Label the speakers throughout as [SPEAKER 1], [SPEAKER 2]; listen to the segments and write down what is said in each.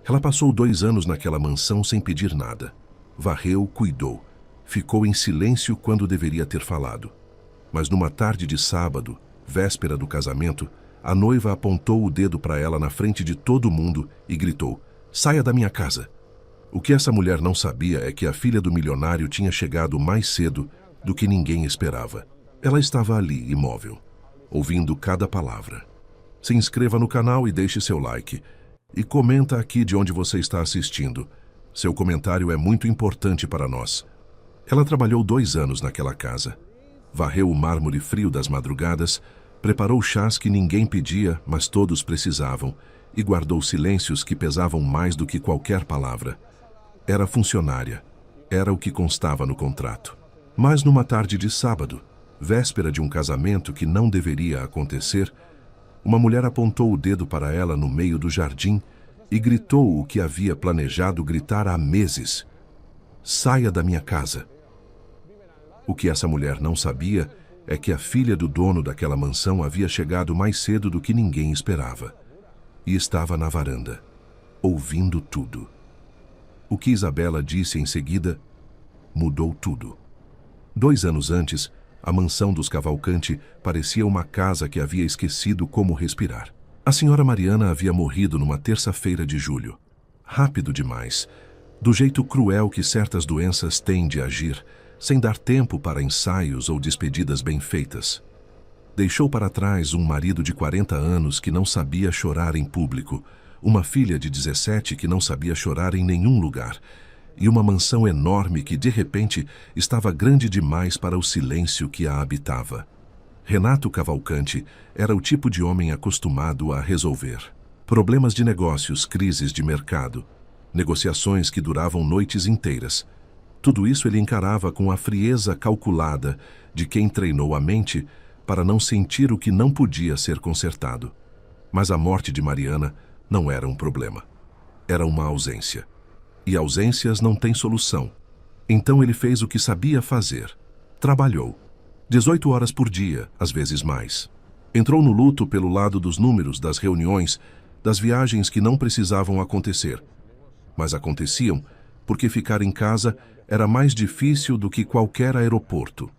[SPEAKER 1] Ela passou 2 anos naquela mansão sem pedir nada. Varreu, cuidou. Ficou em silêncio quando deveria ter falado. Mas numa tarde de sábado, véspera do casamento, a noiva apontou o dedo para ela na frente de todo mundo e gritou: "Saia da minha casa!" O que essa mulher não sabia é que a filha do milionário tinha chegado mais cedo do que ninguém esperava. Ela estava ali, imóvel, ouvindo cada palavra. Se inscreva no canal e deixe seu like. E comenta aqui de onde você está assistindo. Seu comentário é muito importante para nós. Ela trabalhou 2 anos naquela casa. Varreu o mármore frio das madrugadas, preparou chás que ninguém pedia, mas todos precisavam, e guardou silêncios que pesavam mais do que qualquer palavra. Era funcionária. Era o que constava no contrato. Mas numa tarde de sábado, véspera de um casamento que não deveria acontecer, uma mulher apontou o dedo para ela no meio do jardim e gritou o que havia planejado gritar há meses: "Saia da minha casa!" O que essa mulher não sabia é que a filha do dono daquela mansão havia chegado mais cedo do que ninguém esperava. E estava na varanda, ouvindo tudo. O que Isabela disse em seguida mudou tudo. 2 anos antes, a mansão dos Cavalcanti parecia uma casa que havia esquecido como respirar. A senhora Mariana havia morrido numa terça-feira de julho. Rápido demais, do jeito cruel que certas doenças têm de agir, sem dar tempo para ensaios ou despedidas bem feitas. Deixou para trás um marido de 40 anos que não sabia chorar em público, uma filha de 17 que não sabia chorar em nenhum lugar, e uma mansão enorme que, de repente, estava grande demais para o silêncio que a habitava. Renato Cavalcanti era o tipo de homem acostumado a resolver problemas de negócios, crises de mercado, negociações que duravam noites inteiras. Tudo isso ele encarava com a frieza calculada de quem treinou a mente para não sentir o que não podia ser consertado. Mas a morte de Mariana não era um problema. Era uma ausência. E ausências não têm solução. Então ele fez o que sabia fazer. Trabalhou. 18 horas por dia, às vezes mais. Entrou no luto pelo lado dos números, das reuniões, das viagens que não precisavam acontecer. Mas aconteciam porque ficar em casa era mais difícil do que qualquer aeroporto.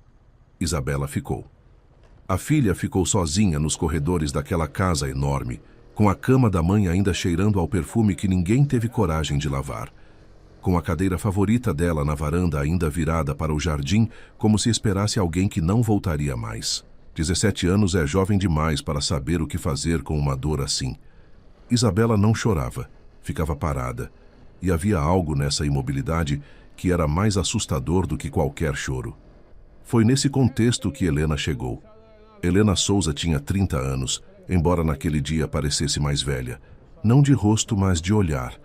[SPEAKER 1] Isabela ficou. A filha ficou sozinha nos corredores daquela casa enorme, com a cama da mãe ainda cheirando ao perfume que ninguém teve coragem de lavar, com a cadeira favorita dela na varanda ainda virada para o jardim, como se esperasse alguém que não voltaria mais. 17 anos é jovem demais para saber o que fazer com uma dor assim. Isabela não chorava, ficava parada, e havia algo nessa imobilidade que era mais assustador do que qualquer choro. Foi nesse contexto que Helena chegou. Helena Souza tinha 30 anos, embora naquele dia parecesse mais velha. Não de rosto, mas de olhar.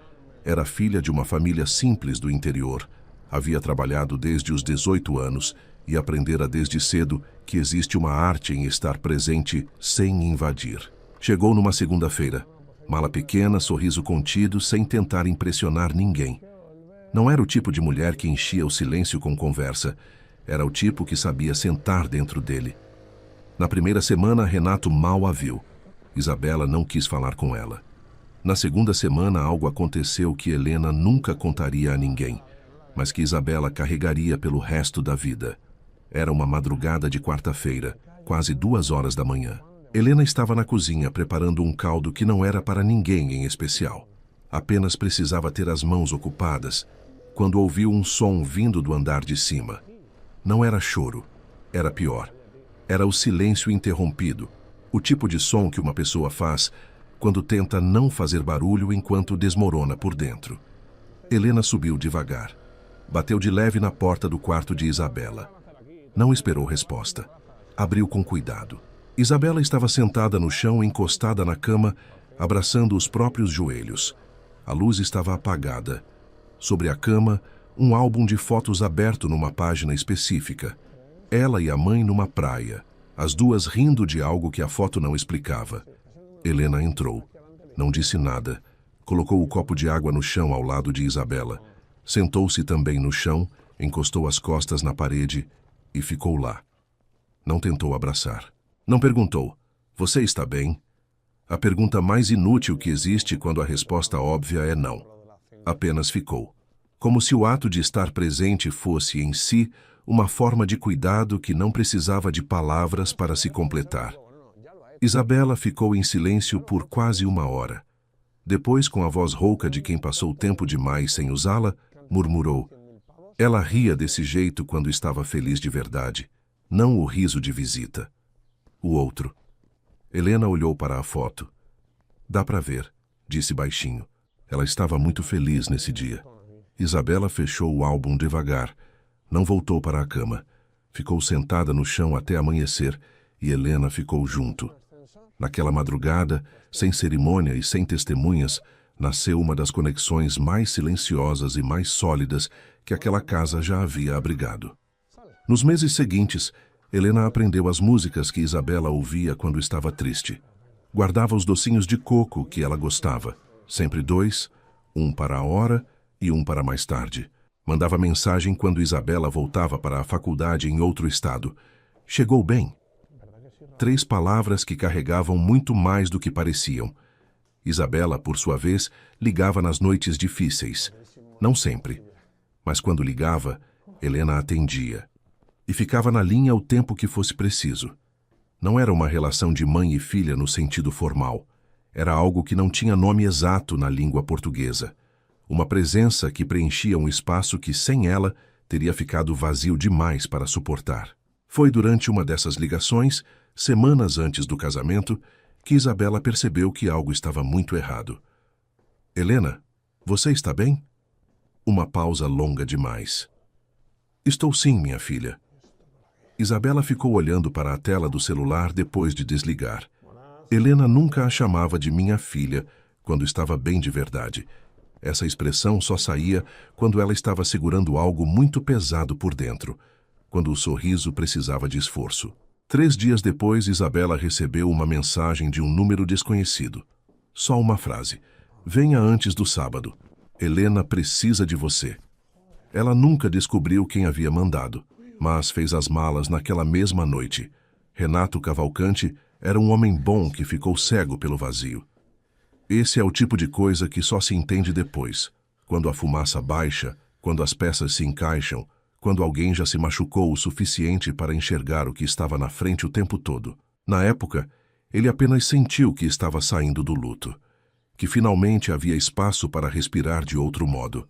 [SPEAKER 1] Era filha de uma família simples do interior. Havia trabalhado desde os 18 anos e aprendera desde cedo que existe uma arte em estar presente sem invadir. Chegou numa segunda-feira. Mala pequena, sorriso contido, sem tentar impressionar ninguém. Não era o tipo de mulher que enchia o silêncio com conversa. Era o tipo que sabia sentar dentro dele. Na primeira semana, Renato mal a viu. Isabela não quis falar com ela. Na segunda semana, algo aconteceu que Helena nunca contaria a ninguém, mas que Isabela carregaria pelo resto da vida. Era uma madrugada de quarta-feira, quase 2 horas da manhã. Helena estava na cozinha preparando um caldo que não era para ninguém em especial. Apenas precisava ter as mãos ocupadas, quando ouviu um som vindo do andar de cima. Não era choro, era pior. Era o silêncio interrompido, o tipo de som que uma pessoa faz quando tenta não fazer barulho enquanto desmorona por dentro. Helena subiu devagar. Bateu de leve na porta do quarto de Isabela. Não esperou resposta. Abriu com cuidado. Isabela estava sentada no chão, encostada na cama, abraçando os próprios joelhos. A luz estava apagada. Sobre a cama, um álbum de fotos aberto numa página específica. Ela e a mãe numa praia, as duas rindo de algo que a foto não explicava. Helena entrou. Não disse nada. Colocou o copo de água no chão ao lado de Isabela. Sentou-se também no chão, encostou as costas na parede e ficou lá. Não tentou abraçar. Não perguntou: "Você está bem?" A pergunta mais inútil que existe quando a resposta óbvia é não. Apenas ficou. Como se o ato de estar presente fosse, em si, uma forma de cuidado que não precisava de palavras para se completar. Isabela ficou em silêncio por quase 1 hora. Depois, com a voz rouca de quem passou tempo demais sem usá-la, murmurou: ela ria desse jeito quando estava feliz de verdade, não o riso de visita. O outro. Helena olhou para a foto. Dá para ver, disse baixinho. Ela estava muito feliz nesse dia. Isabela fechou o álbum devagar. Não voltou para a cama. Ficou sentada no chão até amanhecer e Helena ficou junto. Naquela madrugada, sem cerimônia e sem testemunhas, nasceu uma das conexões mais silenciosas e mais sólidas que aquela casa já havia abrigado. Nos meses seguintes, Helena aprendeu as músicas que Isabela ouvia quando estava triste. Guardava os docinhos de coco que ela gostava, sempre 2, um para a hora e um para mais tarde. Mandava mensagem quando Isabela voltava para a faculdade em outro estado. Chegou bem. 3 palavras que carregavam muito mais do que pareciam. Isabela, por sua vez, ligava nas noites difíceis. Não sempre. Mas quando ligava, Helena atendia. E ficava na linha o tempo que fosse preciso. Não era uma relação de mãe e filha no sentido formal. Era algo que não tinha nome exato na língua portuguesa. Uma presença que preenchia um espaço que, sem ela, teria ficado vazio demais para suportar. Foi durante uma dessas ligações, semanas antes do casamento, que Isabela percebeu que algo estava muito errado. Helena, você está bem? Uma pausa longa demais. Estou sim, minha filha. Isabela ficou olhando para a tela do celular depois de desligar. Helena nunca a chamava de minha filha quando estava bem de verdade. Essa expressão só saía quando ela estava segurando algo muito pesado por dentro, quando o sorriso precisava de esforço. 3 dias depois, Isabela recebeu uma mensagem de um número desconhecido. Só uma frase: venha antes do sábado. Helena precisa de você. Ela nunca descobriu quem havia mandado, mas fez as malas naquela mesma noite. Renato Cavalcante era um homem bom que ficou cego pelo vazio. Esse é o tipo de coisa que só se entende depois, quando a fumaça baixa, quando as peças se encaixam, quando alguém já se machucou o suficiente para enxergar o que estava na frente o tempo todo. Na época, ele apenas sentiu que estava saindo do luto, que finalmente havia espaço para respirar de outro modo,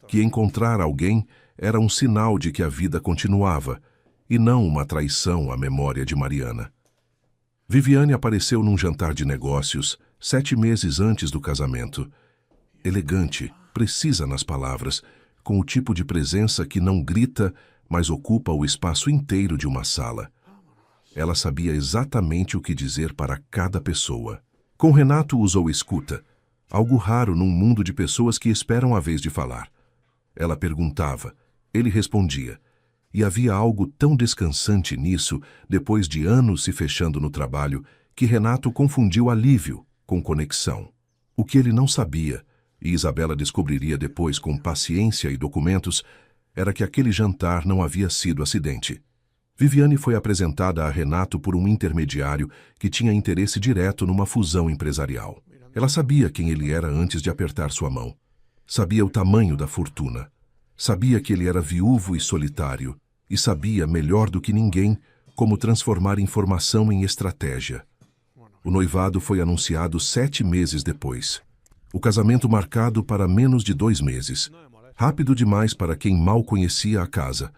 [SPEAKER 1] que encontrar alguém era um sinal de que a vida continuava, e não uma traição à memória de Mariana. Viviane apareceu num jantar de negócios, 7 meses antes do casamento. Elegante, precisa nas palavras, com o tipo de presença que não grita, mas ocupa o espaço inteiro de uma sala. Ela sabia exatamente o que dizer para cada pessoa. Com Renato usou escuta, algo raro num mundo de pessoas que esperam a vez de falar. Ela perguntava, ele respondia. E havia algo tão descansante nisso, depois de anos se fechando no trabalho, que Renato confundiu alívio com conexão. O que ele não sabia, e Isabela descobriria depois com paciência e documentos, era que aquele jantar não havia sido acidente. Viviane foi apresentada a Renato por um intermediário que tinha interesse direto numa fusão empresarial. Ela sabia quem ele era antes de apertar sua mão. Sabia o tamanho da fortuna. Sabia que ele era viúvo e solitário. E sabia, melhor do que ninguém, como transformar informação em estratégia. O noivado foi anunciado 7 meses depois. O casamento marcado para menos de 2 meses. Rápido demais para quem mal conhecia a casa.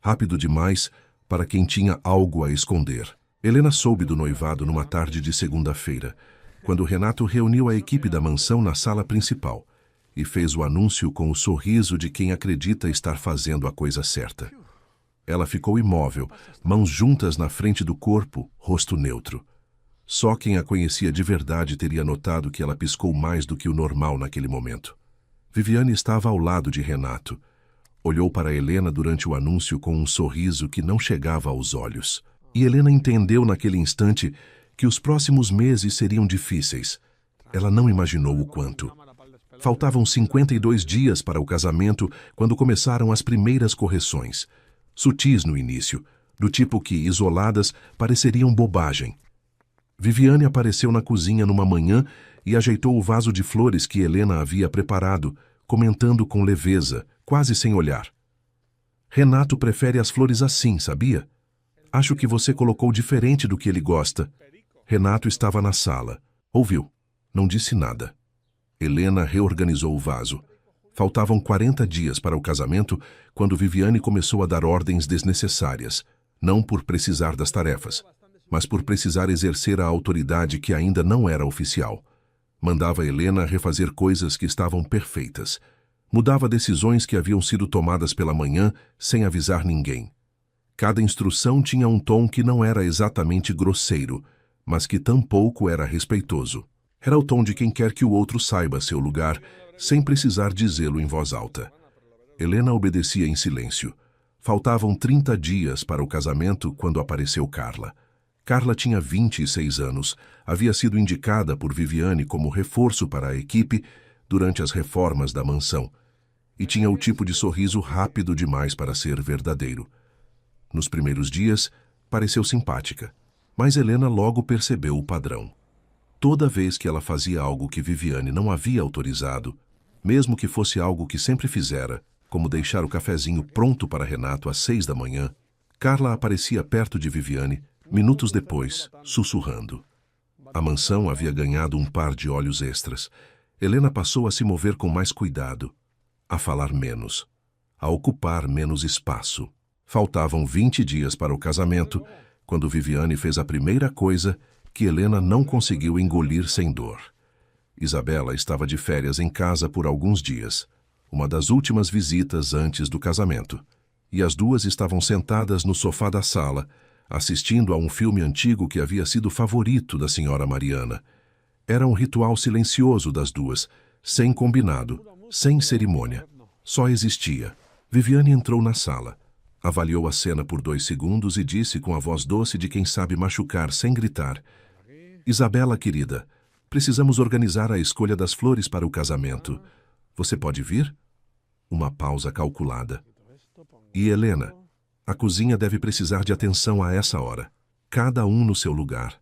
[SPEAKER 1] Rápido demais para quem tinha algo a esconder. Helena soube do noivado numa tarde de segunda-feira, quando Renato reuniu a equipe da mansão na sala principal e fez o anúncio com o sorriso de quem acredita estar fazendo a coisa certa. Ela ficou imóvel, mãos juntas na frente do corpo, rosto neutro. Só quem a conhecia de verdade teria notado que ela piscou mais do que o normal naquele momento. Viviane estava ao lado de Renato. Olhou para Helena durante o anúncio com um sorriso que não chegava aos olhos. E Helena entendeu naquele instante que os próximos meses seriam difíceis. Ela não imaginou o quanto. Faltavam 52 dias para o casamento quando começaram as primeiras correções. Sutis no início, do tipo que, isoladas, pareceriam bobagem. Viviane apareceu na cozinha numa manhã e ajeitou o vaso de flores que Helena havia preparado, comentando com leveza, quase sem olhar. Renato prefere as flores assim, sabia? Acho que você colocou diferente do que ele gosta. Renato estava na sala. Ouviu. Não disse nada. Helena reorganizou o vaso. Faltavam 40 dias para o casamento quando Viviane começou a dar ordens desnecessárias, não por precisar das tarefas, mas por precisar exercer a autoridade que ainda não era oficial. Mandava Helena refazer coisas que estavam perfeitas. Mudava decisões que haviam sido tomadas pela manhã sem avisar ninguém. Cada instrução tinha um tom que não era exatamente grosseiro, mas que tampouco era respeitoso. Era o tom de quem quer que o outro saiba seu lugar, sem precisar dizê-lo em voz alta. Helena obedecia em silêncio. Faltavam 30 dias para o casamento quando apareceu Carla. Carla tinha 26 anos, havia sido indicada por Viviane como reforço para a equipe durante as reformas da mansão, e tinha o tipo de sorriso rápido demais para ser verdadeiro. Nos primeiros dias, pareceu simpática, mas Helena logo percebeu o padrão. Toda vez que ela fazia algo que Viviane não havia autorizado, mesmo que fosse algo que sempre fizera, como deixar o cafezinho pronto para Renato às 6 da manhã, Carla aparecia perto de Viviane, minutos depois, sussurrando. A mansão havia ganhado um par de olhos extras. Helena passou a se mover com mais cuidado, a falar menos, a ocupar menos espaço. Faltavam 20 dias para o casamento, quando Viviane fez a primeira coisa que Helena não conseguiu engolir sem dor. Isabela estava de férias em casa por alguns dias, uma das últimas visitas antes do casamento, e as duas estavam sentadas no sofá da sala, assistindo a um filme antigo que havia sido favorito da senhora Mariana. Era um ritual silencioso das duas, sem combinado, sem cerimônia. Só existia. Viviane entrou na sala, avaliou a cena por 2 segundos e disse com a voz doce de quem sabe machucar sem gritar: Isabela, querida, precisamos organizar a escolha das flores para o casamento. Você pode vir? Uma pausa calculada. E Helena, a cozinha deve precisar de atenção a essa hora. Cada um no seu lugar.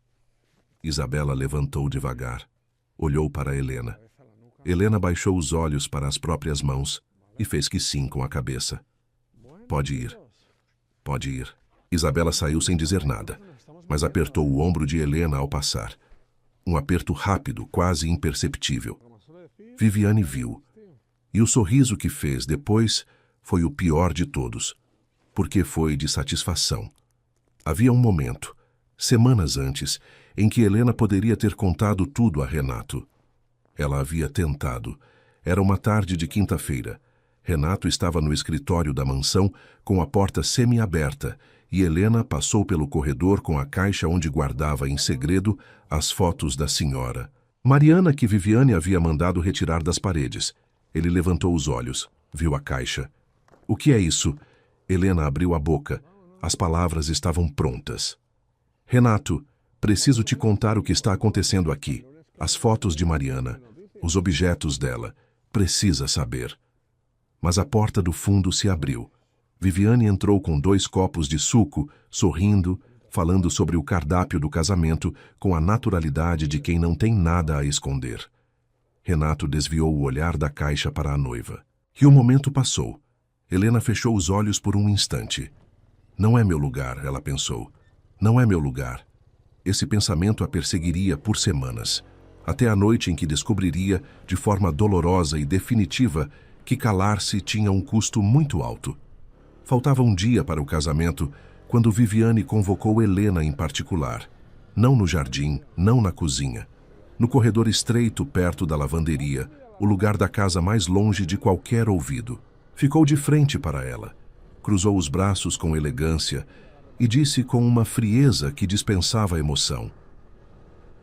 [SPEAKER 1] Isabela levantou devagar. Olhou para Helena. Helena baixou os olhos para as próprias mãos e fez que sim com a cabeça. Pode ir. Pode ir. Isabela saiu sem dizer nada, mas apertou o ombro de Helena ao passar. Um aperto rápido, quase imperceptível. Viviane viu. E o sorriso que fez depois foi o pior de todos, porque foi de satisfação. Havia um momento, semanas antes, em que Helena poderia ter contado tudo a Renato. Ela havia tentado. Era uma tarde de quinta-feira. Renato estava no escritório da mansão com a porta semi-aberta e Helena passou pelo corredor com a caixa onde guardava em segredo as fotos da senhora Mariana que Viviane havia mandado retirar das paredes. Ele levantou os olhos, viu a caixa. O que é isso? Helena abriu a boca. As palavras estavam prontas. Renato, preciso te contar o que está acontecendo aqui. As fotos de Mariana, os objetos dela. Precisa saber. Mas a porta do fundo se abriu. Viviane entrou com 2 copos de suco, sorrindo, falando sobre o cardápio do casamento com a naturalidade de quem não tem nada a esconder. Renato desviou o olhar da caixa para a noiva. E o momento passou. Helena fechou os olhos por um instante. Não é meu lugar, ela pensou. Não é meu lugar. Esse pensamento a perseguiria por semanas, até a noite em que descobriria, de forma dolorosa e definitiva, que calar-se tinha um custo muito alto. Faltava um dia para o casamento, quando Viviane convocou Helena em particular. Não no jardim, não na cozinha. No corredor estreito perto da lavanderia, o lugar da casa mais longe de qualquer ouvido. Ficou de frente para ela, cruzou os braços com elegância e disse com uma frieza que dispensava emoção: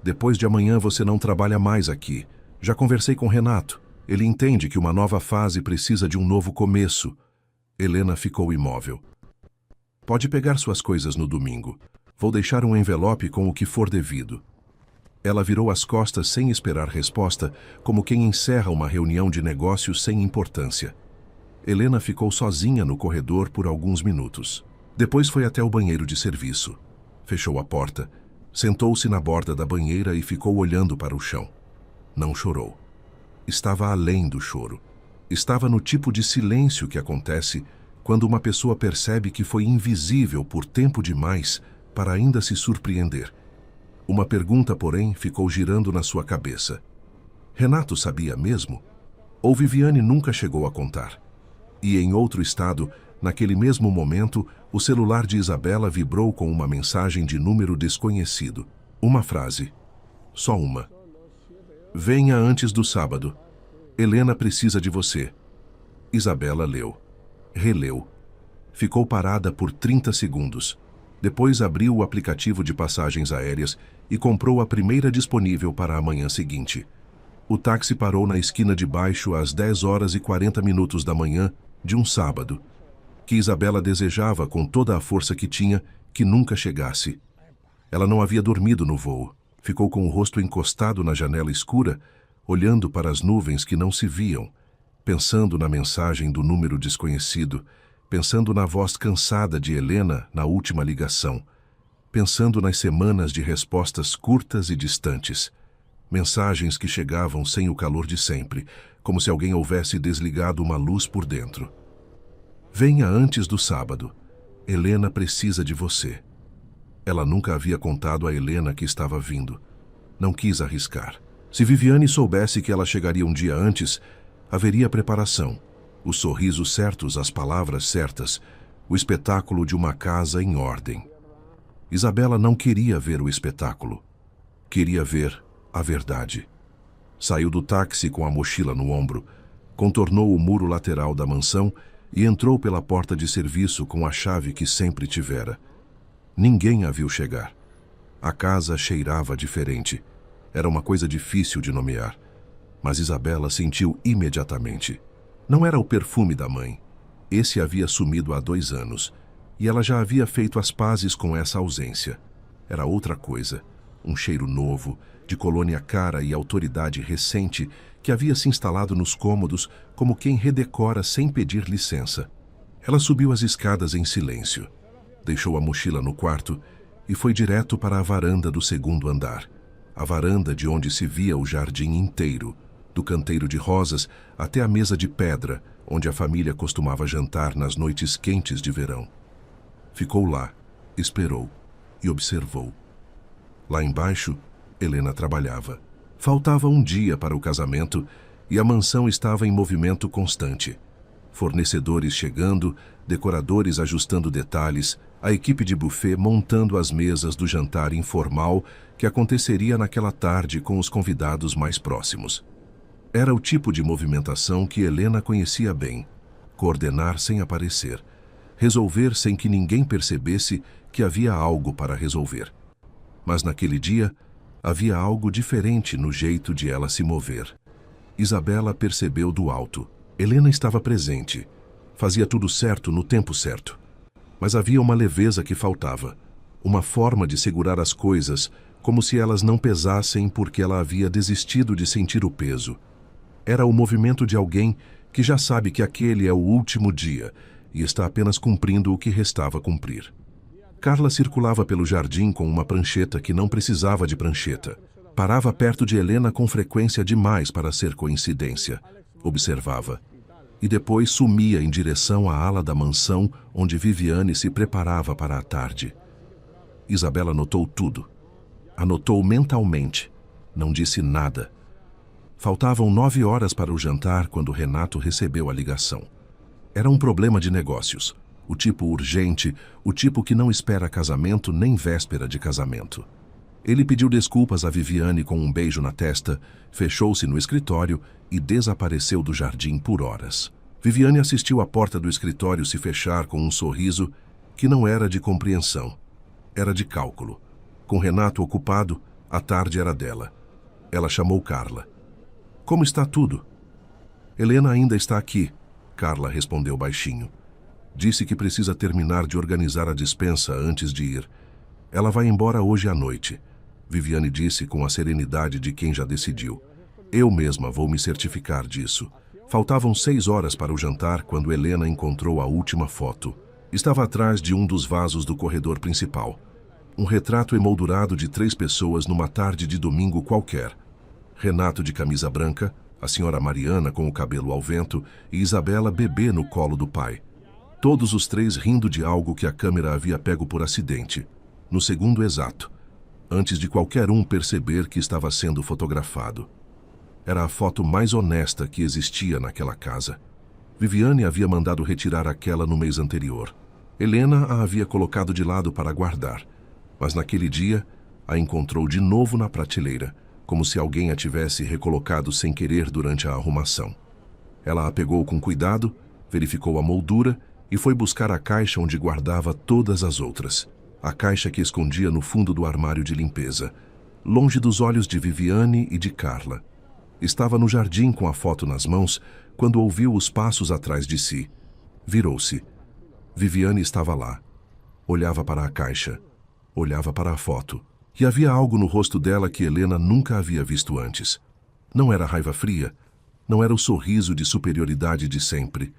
[SPEAKER 1] Depois de amanhã você não trabalha mais aqui. Já conversei com Renato. Ele entende que uma nova fase precisa de um novo começo. Helena ficou imóvel. Pode pegar suas coisas no domingo. Vou deixar um envelope com o que for devido. Ela virou as costas sem esperar resposta, como quem encerra uma reunião de negócios sem importância. Helena ficou sozinha no corredor por alguns minutos. Depois foi até o banheiro de serviço. Fechou a porta, sentou-se na borda da banheira e ficou olhando para o chão. Não chorou. Estava além do choro. Estava no tipo de silêncio que acontece quando uma pessoa percebe que foi invisível por tempo demais para ainda se surpreender. Uma pergunta, porém, ficou girando na sua cabeça. Renato sabia mesmo? Ou Viviane nunca chegou a contar? E em outro estado, naquele mesmo momento, o celular de Isabela vibrou com uma mensagem de número desconhecido. Uma frase. Só uma. Venha antes do sábado. Helena precisa de você. Isabela leu. Releu. Ficou parada por 30 segundos. Depois abriu o aplicativo de passagens aéreas e comprou a primeira disponível para a manhã seguinte. O táxi parou na esquina de baixo às 10h40 da manhã de um sábado, que Isabela desejava com toda a força que tinha que nunca chegasse. Ela não havia dormido no voo. Ficou com o rosto encostado na janela escura, olhando para as nuvens que não se viam, pensando na mensagem do número desconhecido, pensando na voz cansada de Helena na última ligação, pensando nas semanas de respostas curtas e distantes, mensagens que chegavam sem o calor de sempre, como se alguém houvesse desligado uma luz por dentro. Venha antes do sábado. Helena precisa de você. Ela nunca havia contado a Helena que estava vindo. Não quis arriscar. Se Viviane soubesse que ela chegaria um dia antes, haveria preparação. Os sorrisos certos, as palavras certas, o espetáculo de uma casa em ordem. Isabela não queria ver o espetáculo. Queria ver a verdade. Saiu do táxi com a mochila no ombro, contornou o muro lateral da mansão e entrou pela porta de serviço com a chave que sempre tivera. Ninguém a viu chegar. A casa cheirava diferente. Era uma coisa difícil de nomear. Mas Isabela sentiu imediatamente. Não era o perfume da mãe. Esse havia sumido há 2 anos. E ela já havia feito as pazes com essa ausência. Era outra coisa. Um cheiro novo, de colônia cara e autoridade recente, que havia se instalado nos cômodos como quem redecora sem pedir licença. Ela subiu as escadas em silêncio. Deixou a mochila no quarto e foi direto para a varanda do 2º andar. A varanda de onde se via o jardim inteiro, do canteiro de rosas até a mesa de pedra, onde a família costumava jantar nas noites quentes de verão. Ficou lá, esperou e observou. Lá embaixo, Helena trabalhava. Faltava um dia para o casamento e a mansão estava em movimento constante. Fornecedores chegando, decoradores ajustando detalhes, a equipe de buffet montando as mesas do jantar informal que aconteceria naquela tarde com os convidados mais próximos. Era o tipo de movimentação que Helena conhecia bem. Coordenar sem aparecer. Resolver sem que ninguém percebesse que havia algo para resolver. Mas naquele dia, havia algo diferente no jeito de ela se mover. Isabela percebeu do alto. Helena estava presente. Fazia tudo certo no tempo certo. Mas havia uma leveza que faltava. Uma forma de segurar as coisas, como se elas não pesassem porque ela havia desistido de sentir o peso. Era o movimento de alguém que já sabe que aquele é o último dia e está apenas cumprindo o que restava cumprir. Carla circulava pelo jardim com uma prancheta que não precisava de prancheta. Parava perto de Helena com frequência demais para ser coincidência. Observava. E depois sumia em direção à ala da mansão onde Viviane se preparava para a tarde. Isabela anotou tudo. Anotou mentalmente. Não disse nada. Faltavam 9 horas para o jantar quando Renato recebeu a ligação. Era um problema de negócios. O tipo urgente, o tipo que não espera casamento nem véspera de casamento. Ele pediu desculpas a Viviane com um beijo na testa, fechou-se no escritório e desapareceu do jardim por horas. Viviane assistiu a porta do escritório se fechar com um sorriso que não era de compreensão, era de cálculo. Com Renato ocupado, a tarde era dela. Ela chamou Carla. Como está tudo? Helena ainda está aqui, Carla respondeu baixinho. Disse que precisa terminar de organizar a despensa antes de ir. Ela vai embora hoje à noite. Viviane disse com a serenidade de quem já decidiu. Eu mesma vou me certificar disso. Faltavam 6 horas para o jantar quando Helena encontrou a última foto. Estava atrás de um dos vasos do corredor principal. Um retrato emoldurado de 3 pessoas numa tarde de domingo qualquer. Renato de camisa branca, a senhora Mariana com o cabelo ao vento e Isabela bebê no colo do pai. Todos os três rindo de algo que a câmera havia pego por acidente, no segundo exato, antes de qualquer um perceber que estava sendo fotografado. Era a foto mais honesta que existia naquela casa. Viviane havia mandado retirar aquela no mês anterior. Helena a havia colocado de lado para guardar, mas naquele dia a encontrou de novo na prateleira, como se alguém a tivesse recolocado sem querer durante a arrumação. Ela a pegou com cuidado, verificou a moldura e foi buscar a caixa onde guardava todas as outras. A caixa que escondia no fundo do armário de limpeza, longe dos olhos de Viviane e de Carla. Estava no jardim com a foto nas mãos quando ouviu os passos atrás de si. Virou-se. Viviane estava lá. Olhava para a caixa. Olhava para a foto. E havia algo no rosto dela que Helena nunca havia visto antes. Não era raiva fria. Não era o sorriso de superioridade de sempre.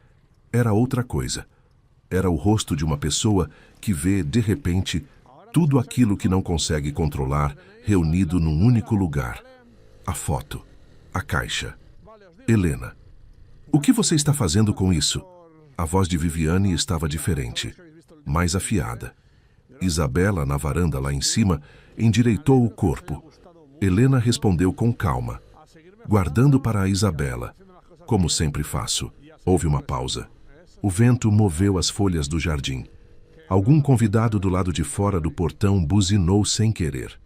[SPEAKER 1] Era outra coisa. Era o rosto de uma pessoa que vê, de repente, tudo aquilo que não consegue controlar reunido num único lugar. A foto. A caixa. Helena. O que você está fazendo com isso? A voz de Viviane estava diferente, mais afiada. Isabela, na varanda lá em cima, endireitou o corpo. Helena respondeu com calma, guardando para a Isabela. Como sempre faço. Houve uma pausa. O vento moveu as folhas do jardim. Algum convidado do lado de fora do portão buzinou sem querer.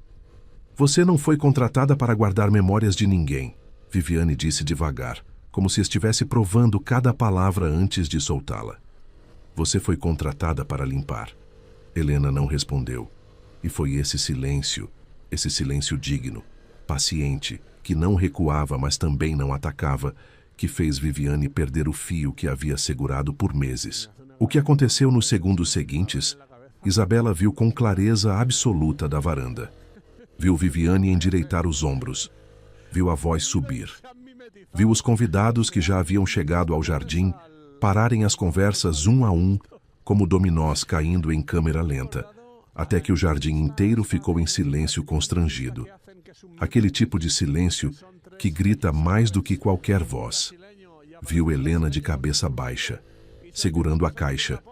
[SPEAKER 1] Você não foi contratada para guardar memórias de ninguém, Viviane disse devagar, como se estivesse provando cada palavra antes de soltá-la. Você foi contratada para limpar. Helena não respondeu. E foi esse silêncio digno, paciente, que não recuava, mas também não atacava, que fez Viviane perder o fio que havia segurado por meses. O que aconteceu nos segundos seguintes, Isabela viu com clareza absoluta da varanda. Viu Viviane endireitar os ombros. Viu a voz subir. Viu os convidados que já haviam chegado ao jardim pararem as conversas um a um, como dominós caindo em câmera lenta, até que o jardim inteiro ficou em silêncio constrangido. Aquele tipo de silêncio que grita mais do que qualquer voz. Viu Helena de cabeça baixa, segurando a caixa,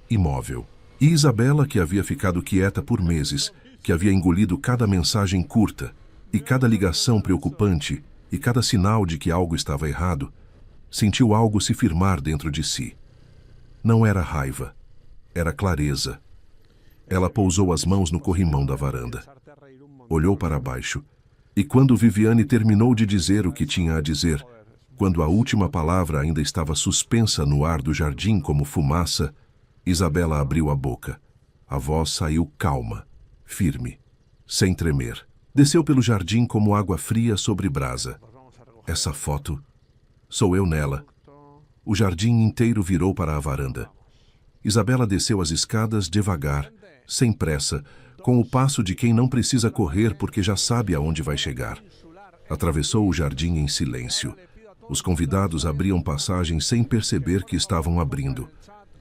[SPEAKER 1] imóvel. E Isabela, que havia ficado quieta por meses, que havia engolido cada mensagem curta, e cada ligação preocupante, e cada sinal de que algo estava errado, sentiu algo se firmar dentro de si. Não era raiva, era clareza. Ela pousou as mãos no corrimão da varanda. Olhou para baixo, e quando Viviane terminou de dizer o que tinha a dizer, quando a última palavra ainda estava suspensa no ar do jardim como fumaça, Isabela abriu a boca. A voz saiu calma, firme, sem tremer. Desceu pelo jardim como água fria sobre brasa. Essa foto, sou eu nela. O jardim inteiro virou para a varanda. Isabela desceu as escadas devagar, sem pressa, com o passo de quem não precisa correr porque já sabe aonde vai chegar. Atravessou o jardim em silêncio. Os convidados abriam passagem sem perceber que estavam abrindo.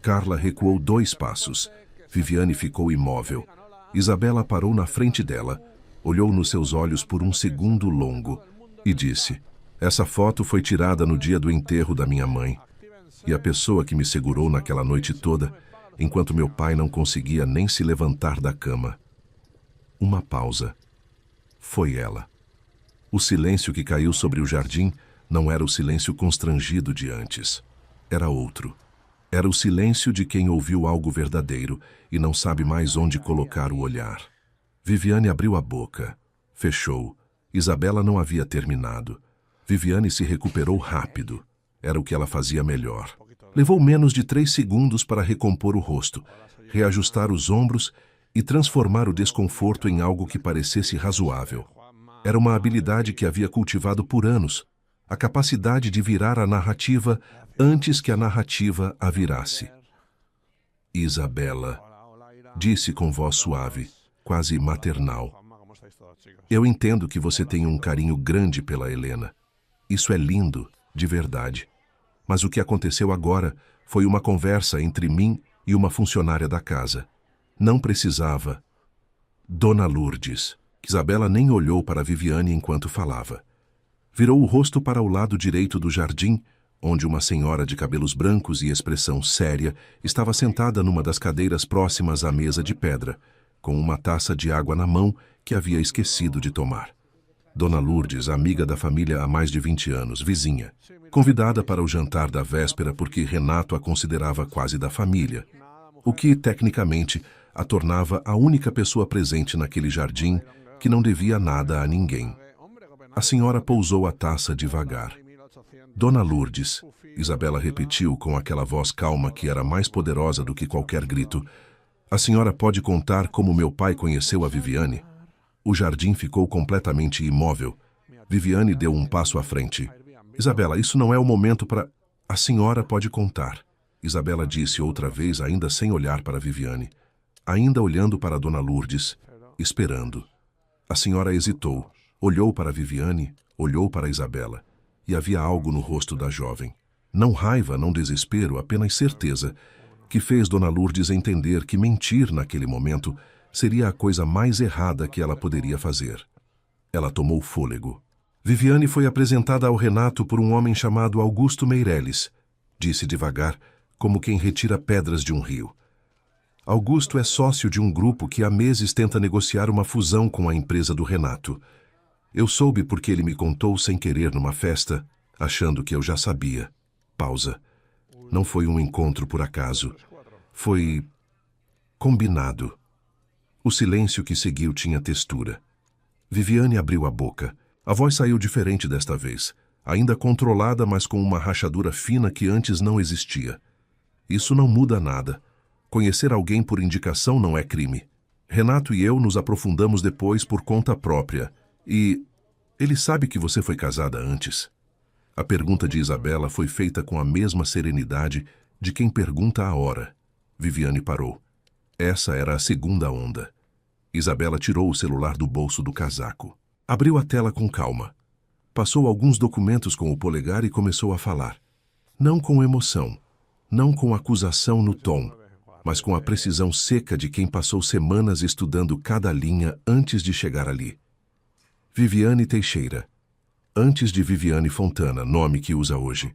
[SPEAKER 1] Carla recuou 2 passos. Viviane ficou imóvel. Isabela parou na frente dela, olhou nos seus olhos por um segundo longo e disse: essa foto foi tirada no dia do enterro da minha mãe. E a pessoa que me segurou naquela noite toda, enquanto meu pai não conseguia nem se levantar da cama. Uma pausa. Foi ela. O silêncio que caiu sobre o jardim não era o silêncio constrangido de antes. Era outro. Era o silêncio de quem ouviu algo verdadeiro e não sabe mais onde colocar o olhar. Viviane abriu a boca. Fechou. Isabela não havia terminado. Viviane se recuperou rápido. Era o que ela fazia melhor. Levou menos de 3 segundos para recompor o rosto, reajustar os ombros e transformar o desconforto em algo que parecesse razoável. Era uma habilidade que havia cultivado por anos, a capacidade de virar a narrativa antes que a narrativa a virasse. Isabela, disse com voz suave, quase maternal. Eu entendo que você tem um carinho grande pela Helena. Isso é lindo, de verdade. Mas o que aconteceu agora foi uma conversa entre mim e uma funcionária da casa. Não precisava. Dona Lourdes. Isabela nem olhou para Viviane enquanto falava. Virou o rosto para o lado direito do jardim, onde uma senhora de cabelos brancos e expressão séria estava sentada numa das cadeiras próximas à mesa de pedra, com uma taça de água na mão que havia esquecido de tomar. Dona Lourdes, amiga da família há mais de 20 anos, vizinha, convidada para o jantar da véspera porque Renato a considerava quase da família, o que, tecnicamente, a tornava a única pessoa presente naquele jardim que não devia nada a ninguém. A senhora pousou a taça devagar. Dona Lourdes, Isabela repetiu com aquela voz calma que era mais poderosa do que qualquer grito. A senhora pode contar como meu pai conheceu a Viviane? O jardim ficou completamente imóvel. Viviane deu um passo à frente. Isabela, isso não é o momento para... A senhora pode contar. Isabela disse outra vez, ainda sem olhar para Viviane. Ainda olhando para Dona Lourdes, esperando. A senhora hesitou, olhou para Viviane, olhou para Isabela. E havia algo no rosto da jovem. Não raiva, não desespero, apenas certeza, que fez Dona Lourdes entender que mentir naquele momento seria a coisa mais errada que ela poderia fazer. Ela tomou fôlego. Viviane foi apresentada ao Renato por um homem chamado Augusto Meireles, disse devagar, como quem retira pedras de um rio. Augusto é sócio de um grupo que há meses tenta negociar uma fusão com a empresa do Renato. Eu soube porque ele me contou sem querer numa festa, achando que eu já sabia. Pausa. Não foi um encontro por acaso. Foi... combinado. O silêncio que seguiu tinha textura. Viviane abriu a boca. A voz saiu diferente desta vez, ainda controlada, mas com uma rachadura fina que antes não existia. Isso não muda nada. Conhecer alguém por indicação não é crime. Renato e eu nos aprofundamos depois por conta própria. E ele sabe que você foi casada antes? A pergunta de Isabela foi feita com a mesma serenidade de quem pergunta a hora. Viviane parou. Essa era a segunda onda. Isabela tirou o celular do bolso do casaco. Abriu a tela com calma. Passou alguns documentos com o polegar e começou a falar. Não com emoção, não com acusação no tom, mas com a precisão seca de quem passou semanas estudando cada linha antes de chegar ali. Viviane Teixeira. Antes de Viviane Fontana, nome que usa hoje.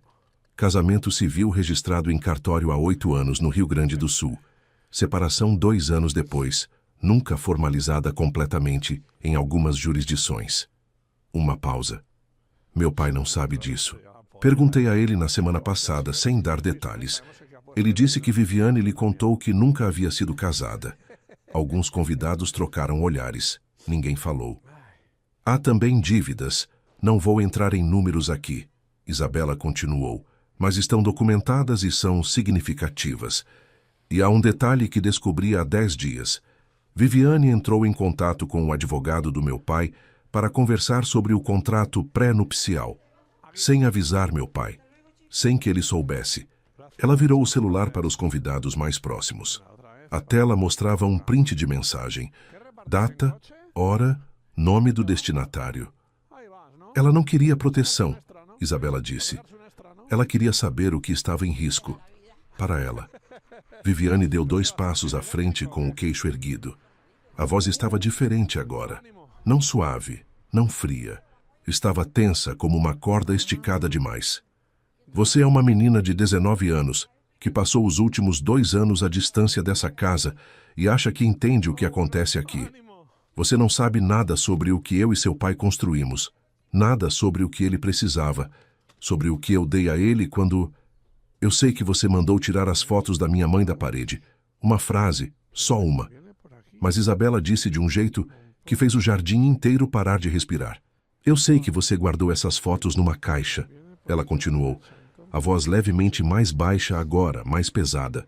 [SPEAKER 1] Casamento civil registrado em cartório há 8 anos no Rio Grande do Sul. Separação 2 anos depois, nunca formalizada completamente em algumas jurisdições. Uma pausa. Meu pai não sabe disso. Perguntei a ele na semana passada, sem dar detalhes. Ele disse que Viviane lhe contou que nunca havia sido casada. Alguns convidados trocaram olhares. Ninguém falou. Há também dívidas. Não vou entrar em números aqui. Isabela continuou. Mas estão documentadas e são significativas. E há um detalhe que descobri há 10 dias. Viviane entrou em contato com o advogado do meu pai para conversar sobre o contrato pré-nupcial. Sem avisar meu pai. Sem que ele soubesse. Ela virou o celular para os convidados mais próximos. A tela mostrava um print de mensagem. Data, hora, nome do destinatário. Ela não queria proteção, Isabela disse. Ela queria saber o que estava em risco. Para ela. Viviane deu 2 passos à frente com o queixo erguido. A voz estava diferente agora. Não suave, não fria. Estava tensa como uma corda esticada demais. Você é uma menina de 19 anos, que passou os últimos 2 anos à distância dessa casa e acha que entende o que acontece aqui. Você não sabe nada sobre o que eu e seu pai construímos. Nada sobre o que ele precisava. Sobre o que eu dei a ele quando... Eu sei que você mandou tirar as fotos da minha mãe da parede. Uma frase, só uma. Mas Isabela disse de um jeito que fez o jardim inteiro parar de respirar. Eu sei que você guardou essas fotos numa caixa. Ela continuou, a voz levemente mais baixa agora, mais pesada.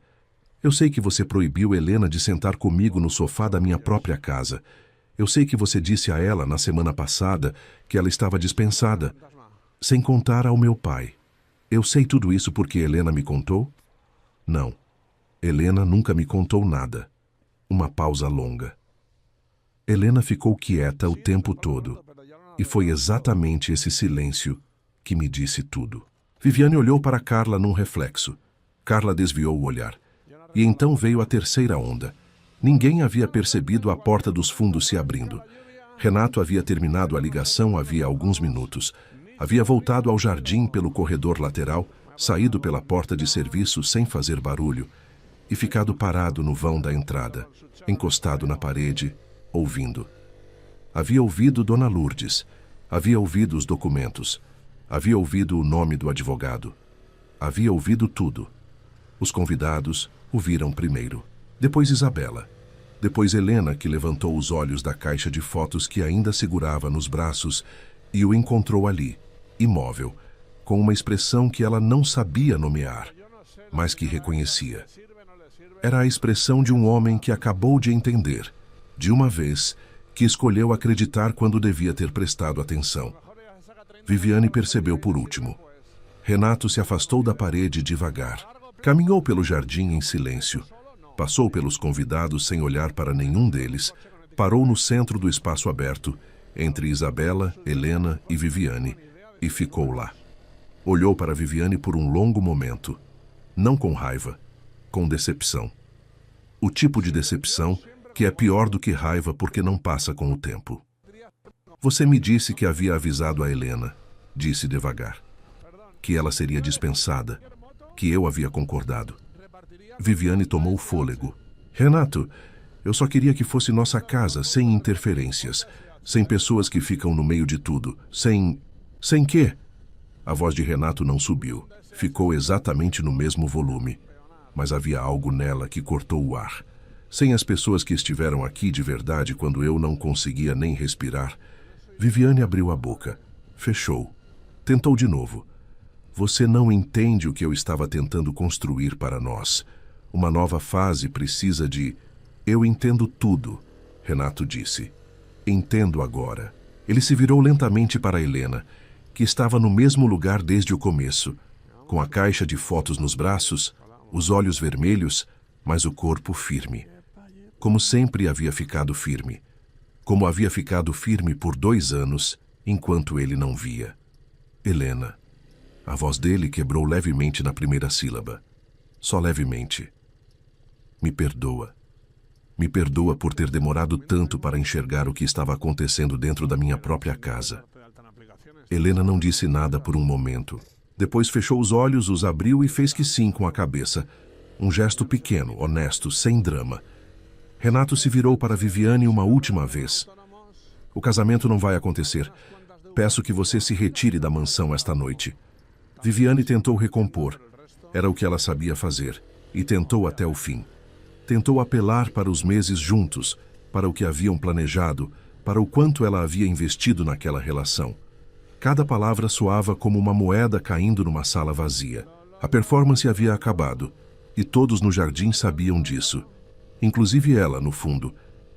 [SPEAKER 1] Eu sei que você proibiu Helena de sentar comigo no sofá da minha própria casa. Eu sei que você disse a ela, na semana passada, que ela estava dispensada, sem contar ao meu pai. Eu sei tudo isso porque Helena me contou? Não. Helena nunca me contou nada. Uma pausa longa. Helena ficou quieta o tempo todo. E foi exatamente esse silêncio que me disse tudo. Viviane olhou para Carla num reflexo. Carla desviou o olhar. E então veio a terceira onda. Ninguém havia percebido a porta dos fundos se abrindo. Renato havia terminado a ligação havia alguns minutos. Havia voltado ao jardim pelo corredor lateral, saído pela porta de serviço sem fazer barulho e ficado parado no vão da entrada, encostado na parede, ouvindo. Havia ouvido Dona Lourdes, havia ouvido os documentos, havia ouvido o nome do advogado, havia ouvido tudo. Os convidados o viram primeiro, depois Isabela, depois Helena, que levantou os olhos da caixa de fotos que ainda segurava nos braços e o encontrou ali, imóvel, com uma expressão que ela não sabia nomear, mas que reconhecia. Era a expressão de um homem que acabou de entender, de uma vez, que escolheu acreditar quando devia ter prestado atenção. Viviane percebeu por último. Renato se afastou da parede devagar. Caminhou pelo jardim em silêncio. Passou pelos convidados sem olhar para nenhum deles. Parou no centro do espaço aberto, entre Isabela, Helena e Viviane, e ficou lá. Olhou para Viviane por um longo momento. Não com raiva, com decepção. O tipo de decepção que é pior do que raiva porque não passa com o tempo. Você me disse que havia avisado a Helena, disse devagar, que ela seria dispensada, que eu havia concordado. Viviane tomou fôlego. Renato, eu só queria que fosse nossa casa, sem interferências, sem pessoas que ficam no meio de tudo, sem... Sem quê? A voz de Renato não subiu, ficou exatamente no mesmo volume, mas havia algo nela que cortou o ar. Sem as pessoas que estiveram aqui de verdade quando eu não conseguia nem respirar. Viviane abriu a boca, fechou, tentou de novo. Você não entende o que eu estava tentando construir para nós. Uma nova fase precisa de... Eu entendo tudo, Renato disse. Entendo agora. Ele se virou lentamente para Helena, que estava no mesmo lugar desde o começo, com a caixa de fotos nos braços, os olhos vermelhos, mas o corpo firme. Como sempre havia ficado firme. Como havia ficado firme por 2 anos, enquanto ele não via. Helena. A voz dele quebrou levemente na primeira sílaba. Só levemente. Me perdoa. Me perdoa por ter demorado tanto para enxergar o que estava acontecendo dentro da minha própria casa. Helena não disse nada por um momento. Depois fechou os olhos, os abriu e fez que sim com a cabeça. Um gesto pequeno, honesto, sem drama. Renato se virou para Viviane uma última vez. O casamento não vai acontecer. Peço que você se retire da mansão esta noite. Viviane tentou recompor. Era o que ela sabia fazer. E tentou até o fim. Tentou apelar para os meses juntos, para o que haviam planejado, para o quanto ela havia investido naquela relação. Cada palavra soava como uma moeda caindo numa sala vazia. A performance havia acabado, e todos no jardim sabiam disso. Inclusive ela, no fundo,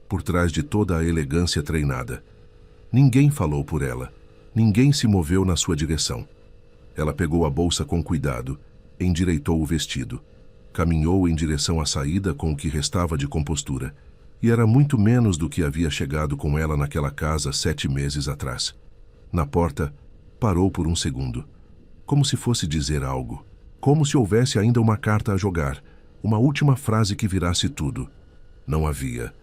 [SPEAKER 1] por trás de toda a elegância treinada. Ninguém falou por ela. Ninguém se moveu na sua direção. Ela pegou a bolsa com cuidado, endireitou o vestido. Caminhou em direção à saída com o que restava de compostura. E era muito menos do que havia chegado com ela naquela casa 7 meses atrás. Na porta, parou por um segundo. Como se fosse dizer algo. Como se houvesse ainda uma carta a jogar. Uma última frase que virasse tudo. Não havia.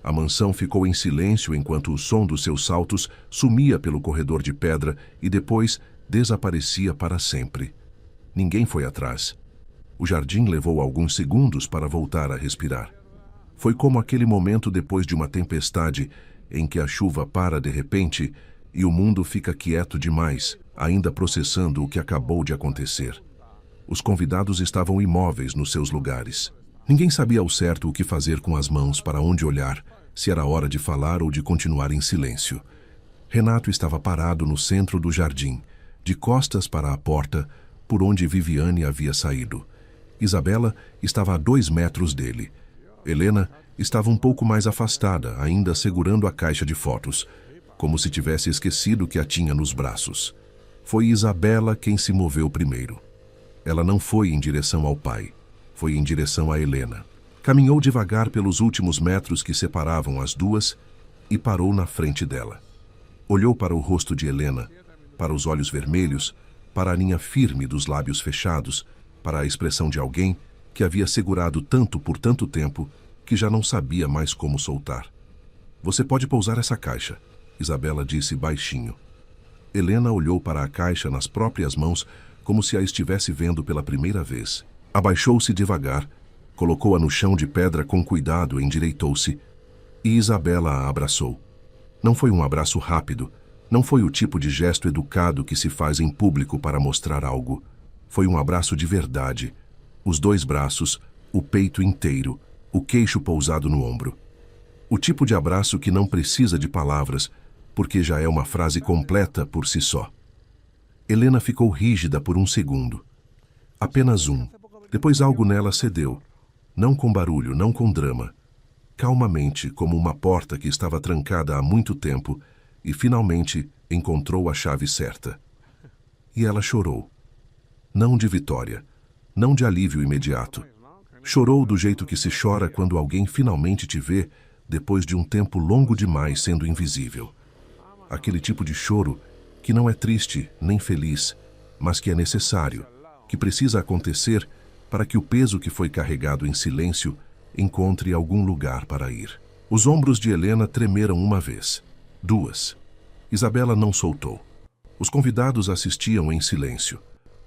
[SPEAKER 1] A mansão ficou em silêncio enquanto o som dos seus saltos sumia pelo corredor de pedra e depois desaparecia para sempre. Ninguém foi atrás. O jardim levou alguns segundos para voltar a respirar. Foi como aquele momento depois de uma tempestade em que a chuva para de repente e o mundo fica quieto demais, ainda processando o que acabou de acontecer. Os convidados estavam imóveis nos seus lugares. Ninguém sabia ao certo o que fazer com as mãos, para onde olhar, se era hora de falar ou de continuar em silêncio. Renato estava parado no centro do jardim, de costas para a porta, por onde Viviane havia saído. Isabela estava a 2 metros dele. Helena estava um pouco mais afastada, ainda segurando a caixa de fotos, como se tivesse esquecido que a tinha nos braços. Foi Isabela quem se moveu primeiro. Ela não foi em direção ao pai, foi em direção a Helena. Caminhou devagar pelos últimos metros que separavam as duas e parou na frente dela. Olhou para o rosto de Helena, para os olhos vermelhos, para a linha firme dos lábios fechados, para a expressão de alguém que havia segurado tanto por tanto tempo que já não sabia mais como soltar. Você pode pousar essa caixa, Isabela disse baixinho. Helena olhou para a caixa nas próprias mãos como se a estivesse vendo pela primeira vez. Abaixou-se devagar, colocou-a no chão de pedra com cuidado, endireitou-se, e Isabela a abraçou. Não foi um abraço rápido, não foi o tipo de gesto educado que se faz em público para mostrar algo. Foi um abraço de verdade. Os dois braços, o peito inteiro, o queixo pousado no ombro. O tipo de abraço que não precisa de palavras, porque já é uma frase completa por si só. Helena ficou rígida por um segundo. Apenas um. Depois algo nela cedeu. Não com barulho, não com drama. Calmamente, como uma porta que estava trancada há muito tempo, e finalmente encontrou a chave certa. E ela chorou. Não de vitória, não de alívio imediato. Chorou do jeito que se chora quando alguém finalmente te vê depois de um tempo longo demais sendo invisível. Aquele tipo de choro que não é triste nem feliz, mas que é necessário, que precisa acontecer para que o peso que foi carregado em silêncio encontre algum lugar para ir. Os ombros de Helena tremeram uma vez, duas. Isabela não soltou. Os convidados assistiam em silêncio.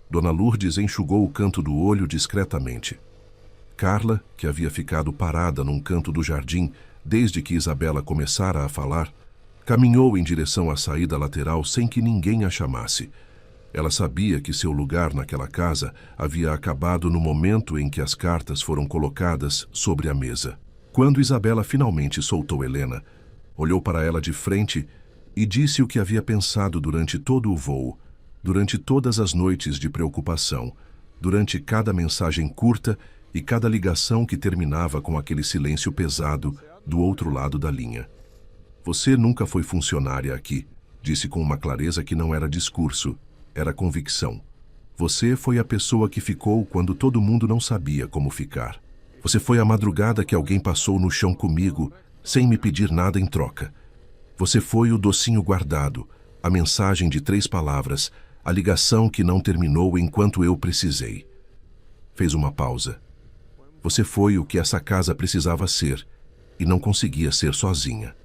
[SPEAKER 1] Dona Lourdes enxugou o canto do olho discretamente. Carla, que havia ficado parada num canto do jardim desde que Isabela começara a falar, caminhou em direção à saída lateral sem que ninguém a chamasse. Ela sabia que seu lugar naquela casa havia acabado no momento em que as cartas foram colocadas sobre a mesa. Quando Isabela finalmente soltou Helena, olhou para ela de frente e disse o que havia pensado durante todo o voo, durante todas as noites de preocupação, durante cada mensagem curta e cada ligação que terminava com aquele silêncio pesado do outro lado da linha. Você nunca foi funcionária aqui, disse com uma clareza que não era discurso, era convicção. Você foi a pessoa que ficou quando todo mundo não sabia como ficar. Você foi a madrugada que alguém passou no chão comigo, sem me pedir nada em troca. Você foi o docinho guardado, a mensagem de 3 palavras, a ligação que não terminou enquanto eu precisei. Fez uma pausa. Você foi o que essa casa precisava ser, e não conseguia ser sozinha.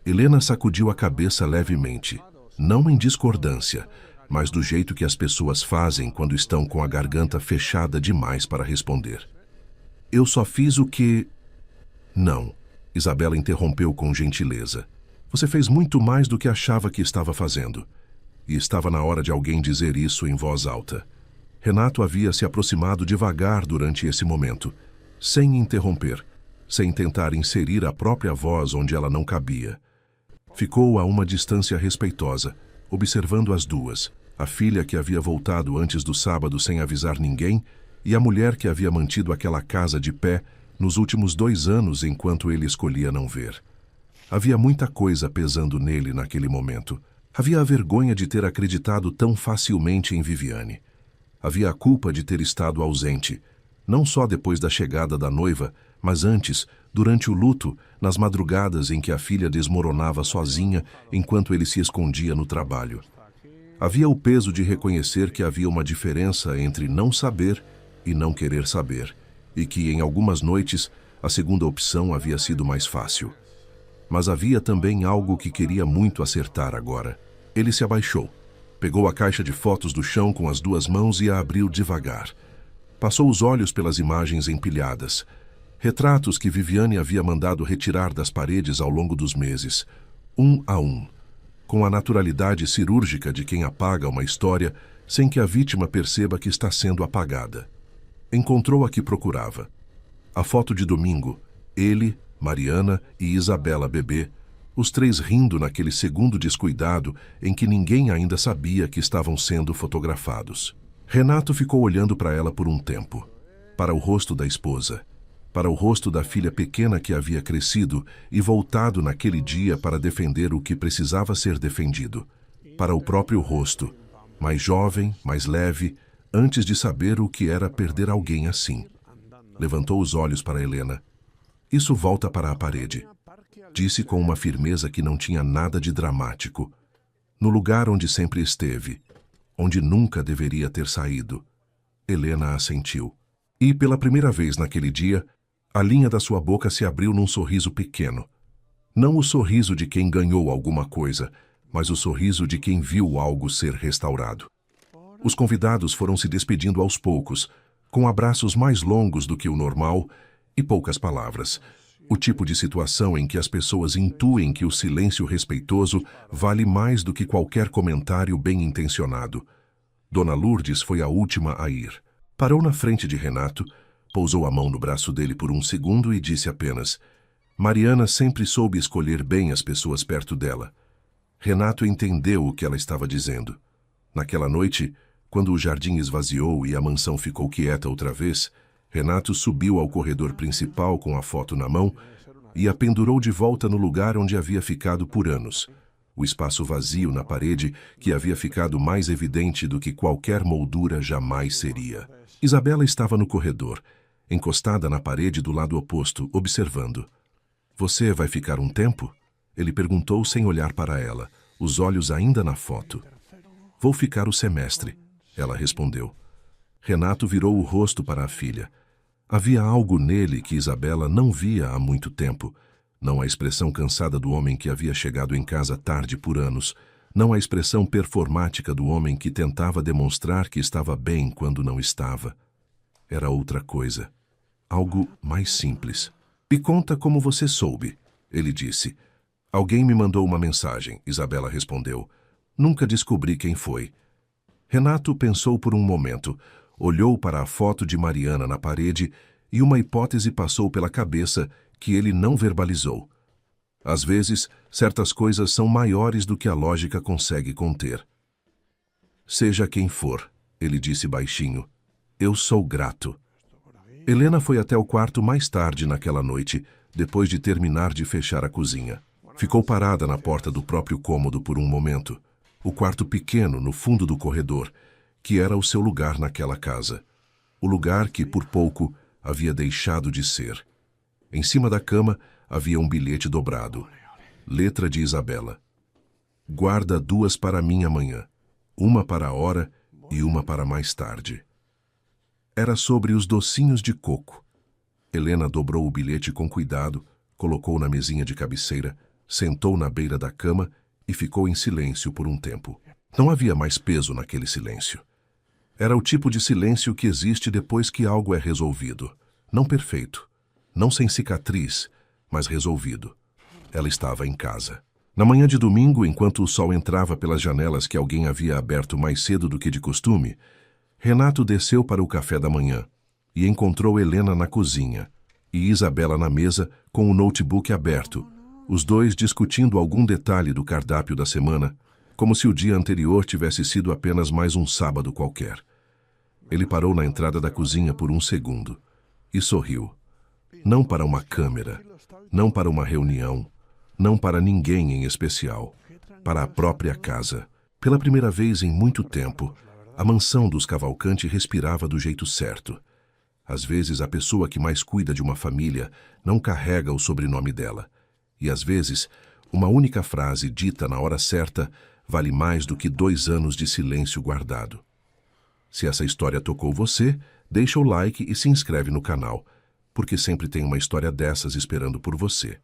[SPEAKER 1] Helena sacudiu a cabeça levemente, não em discordância, mas do jeito que as pessoas fazem quando estão com a garganta fechada demais para responder. Eu só fiz o que... Não, Isabela interrompeu com gentileza. Você fez muito mais do que achava que estava fazendo. E estava na hora de alguém dizer isso em voz alta. Renato havia se aproximado devagar durante esse momento, sem interromper, sem tentar inserir a própria voz onde ela não cabia. Ficou a uma distância respeitosa, observando as duas, a filha que havia voltado antes do sábado sem avisar ninguém e a mulher que havia mantido aquela casa de pé nos últimos 2 anos enquanto ele escolhia não ver. Havia muita coisa pesando nele naquele momento. Havia a vergonha de ter acreditado tão facilmente em Viviane. Havia a culpa de ter estado ausente, não só depois da chegada da noiva, mas antes, durante o luto, nas madrugadas em que a filha desmoronava sozinha enquanto ele se escondia no trabalho. Havia o peso de reconhecer que havia uma diferença entre não saber e não querer saber, e que, em algumas noites, a segunda opção havia sido mais fácil. Mas havia também algo que queria muito acertar agora. Ele se abaixou, pegou a caixa de fotos do chão com as 2 mãos e a abriu devagar. Passou os olhos pelas imagens empilhadas, retratos que Viviane havia mandado retirar das paredes ao longo dos meses, um a um, com a naturalidade cirúrgica de quem apaga uma história sem que a vítima perceba que está sendo apagada. Encontrou a que procurava. A foto de domingo, ele, Mariana e Isabela bebê, os 3 rindo naquele segundo descuidado em que ninguém ainda sabia que estavam sendo fotografados. Renato ficou olhando para ela por um tempo, para o rosto da esposa, para o rosto da filha pequena que havia crescido e voltado naquele dia para defender o que precisava ser defendido, para o próprio rosto, mais jovem, mais leve, antes de saber o que era perder alguém assim. Levantou os olhos para Helena. Isso volta para a parede, disse com uma firmeza que não tinha nada de dramático. No lugar onde sempre esteve, onde nunca deveria ter saído. Helena assentiu. E, pela primeira vez naquele dia, a linha da sua boca se abriu num sorriso pequeno. Não o sorriso de quem ganhou alguma coisa, mas o sorriso de quem viu algo ser restaurado. Os convidados foram se despedindo aos poucos, com abraços mais longos do que o normal e poucas palavras. O tipo de situação em que as pessoas intuem que o silêncio respeitoso vale mais do que qualquer comentário bem-intencionado. Dona Lourdes foi a última a ir. Parou na frente de Renato, pousou a mão no braço dele por um segundo e disse apenas: Mariana sempre soube escolher bem as pessoas perto dela. Renato entendeu o que ela estava dizendo. Naquela noite, quando o jardim esvaziou e a mansão ficou quieta outra vez, Renato subiu ao corredor principal com a foto na mão e a pendurou de volta no lugar onde havia ficado por anos. O espaço vazio na parede que havia ficado mais evidente do que qualquer moldura jamais seria. Isabela estava no corredor, encostada na parede do lado oposto, observando. Você vai ficar um tempo? Ele perguntou sem olhar para ela, os olhos ainda na foto. Vou ficar o semestre, ela respondeu. Renato virou o rosto para a filha. Havia algo nele que Isabela não via há muito tempo. Não a expressão cansada do homem que havia chegado em casa tarde por anos. Não a expressão performática do homem que tentava demonstrar que estava bem quando não estava. Era outra coisa. Algo mais simples. Me conta como você soube, ele disse. Alguém me mandou uma mensagem, Isabela respondeu. Nunca descobri quem foi. Renato pensou por um momento, olhou para a foto de Mariana na parede e uma hipótese passou pela cabeça que ele não verbalizou. Às vezes, certas coisas são maiores do que a lógica consegue conter. Seja quem for, ele disse baixinho, eu sou grato. Helena foi até o quarto mais tarde naquela noite, depois de terminar de fechar a cozinha. Ficou parada na porta do próprio cômodo por um momento. O quarto pequeno no fundo do corredor, que era o seu lugar naquela casa. O lugar que, por pouco, havia deixado de ser. Em cima da cama havia um bilhete dobrado. Letra de Isabela. Guarda 2 para mim amanhã. Uma para a hora e uma para mais tarde. Era sobre os docinhos de coco. Helena dobrou o bilhete com cuidado, colocou na mesinha de cabeceira, sentou na beira da cama e ficou em silêncio por um tempo. Não havia mais peso naquele silêncio. Era o tipo de silêncio que existe depois que algo é resolvido. Não perfeito, não sem cicatriz, mas resolvido. Ela estava em casa. Na manhã de domingo, enquanto o sol entrava pelas janelas que alguém havia aberto mais cedo do que de costume, Renato desceu para o café da manhã e encontrou Helena na cozinha e Isabela na mesa com o notebook aberto, os dois discutindo algum detalhe do cardápio da semana, como se o dia anterior tivesse sido apenas mais um sábado qualquer. Ele parou na entrada da cozinha por um segundo e sorriu. Não para uma câmera, não para uma reunião, não para ninguém em especial, para a própria casa. Pela primeira vez em muito tempo, a mansão dos Cavalcanti respirava do jeito certo. Às vezes, a pessoa que mais cuida de uma família não carrega o sobrenome dela. E às vezes, uma única frase dita na hora certa vale mais do que 2 anos de silêncio guardado. Se essa história tocou você, deixa o like e se inscreve no canal, porque sempre tem uma história dessas esperando por você.